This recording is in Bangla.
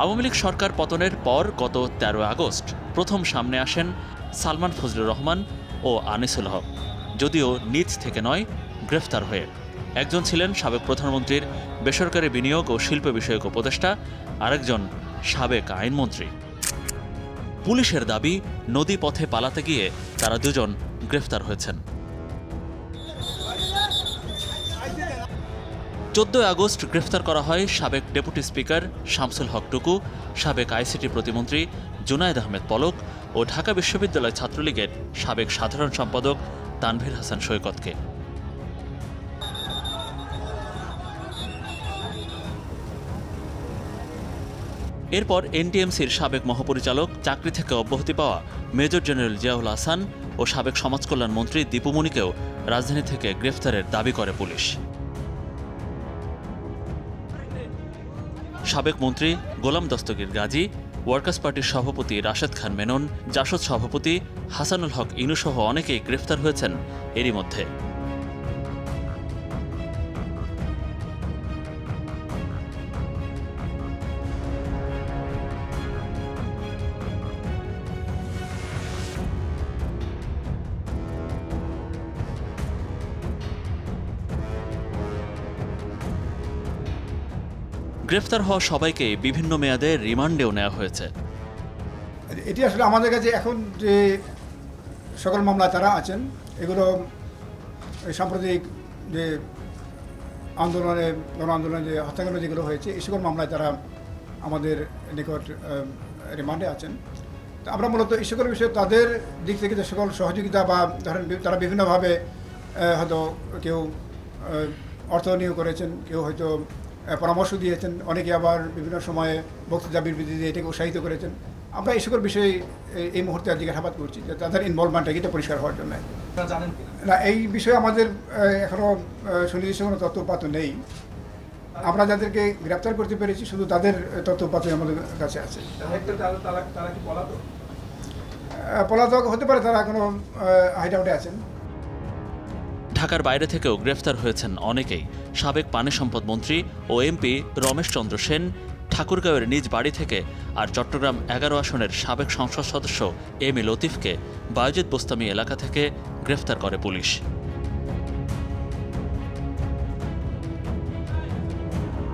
আওয়ামী লীগ সরকার পতনের পর গত ১৩ আগস্ট প্রথম সামনে আসেন সালমান ফজলুর রহমান ও আনিসুল হক, যদিও নিজ থেকে নয়, গ্রেফতার হয়ে। একজন ছিলেন সাবেক প্রধানমন্ত্রীর বেসরকারি বিনিয়োগ ও শিল্প বিষয়ক উপদেষ্টা, আরেকজন সাবেক আইনমন্ত্রী। পুলিশের দাবি, নদী পথে পালাতে গিয়ে তারা দুজন গ্রেফতার হয়েছেন। ১৪ আগস্ট গ্রেফতার করা হয় সাবেক ডেপুটি স্পিকার শামসুল হক টুকু, সাবেক আইসিটি প্রতিমন্ত্রী জুনায়েদ আহমেদ পলক ও ঢাকা বিশ্ববিদ্যালয় ছাত্রলীগের সাবেক সাধারণ সম্পাদক তানভীর হাসান সৈকতকে। এরপর এনটিএমসির সাবেক মহাপরিচালক, চাকরি থেকে অব্যাহতি পাওয়া মেজর জেনারেল জিয়াউল হাসান ও সাবেক সমাজকল্যাণ মন্ত্রী দীপুমণিকেও রাজধানী থেকে গ্রেফতারের দাবি করে পুলিশ। সাবেক মন্ত্রী গোলাম দস্তগীর গাজী, ওয়ার্কার্স পার্টির সভাপতি রাশেদ খান মেনন, জাসদ সভাপতি হাসানুল হক ইনুসহ অনেকেই গ্রেফতার হয়েছেন এরই মধ্যে। গ্রেফতার হওয়া সবাইকে বিভিন্ন মেয়াদে রিমান্ডেও নেওয়া হয়েছে। এটি আসলে আমাদের কাছে এখন যে সকল মামলা তারা আছেন, এগুলো সাম্প্রতিক যে আন্দোলনে, গণ আন্দোলনে যে হত্যাকাণ্ড যেগুলো হয়েছে, এই সকল মামলায় তারা আমাদের নিকট রিমান্ডে আছেন। তো আমরা মূলত এই সকল বিষয়ে তাদের দিক থেকে যে সকল সহযোগিতা বা ধরেন তারা বিভিন্নভাবে হয়তো কেউ অর্থ নিয়োগ করেছেন, কেউ হয়তো পরামর্শ দিয়েছেন, অনেকে আবার বিভিন্ন সময়ে বক্তৃতা বিবৃতি দিয়ে এটাকে উৎসাহিত করেছেন। আমরা এই সকল বিষয়ে এই মুহূর্তে জিজ্ঞাসাবাদ করছি যে তাদের ইনভলভমেন্টটা এটা পরিষ্কার হওয়ার জন্য। না, এই বিষয়ে আমাদের এখনও সুনির্দিষ্ট কোনো তথ্যপাত নেই। আমরা যাদেরকে গ্রেপ্তার করতে পেরেছি শুধু তাদের তথ্যপাতই আমাদের কাছে আছে। পলাতক হতে পারে, তারা কোনো হাইড আউটে আছেন। ঢাকার বাইরে থেকেও গ্রেফতার হয়েছেন অনেকেই। সাবেক পানি সম্পদ মন্ত্রী ও এমপি রমেশ চন্দ্র সেন ঠাকুরগাঁওয়ের নিজ বাড়ি থেকে, আর চট্টগ্রাম ১১ আসনের সাবেক সংসদ সদস্য এম এ লতিফকে বায়েজিদ বোস্তামি এলাকা থেকে গ্রেফতার করে পুলিশ।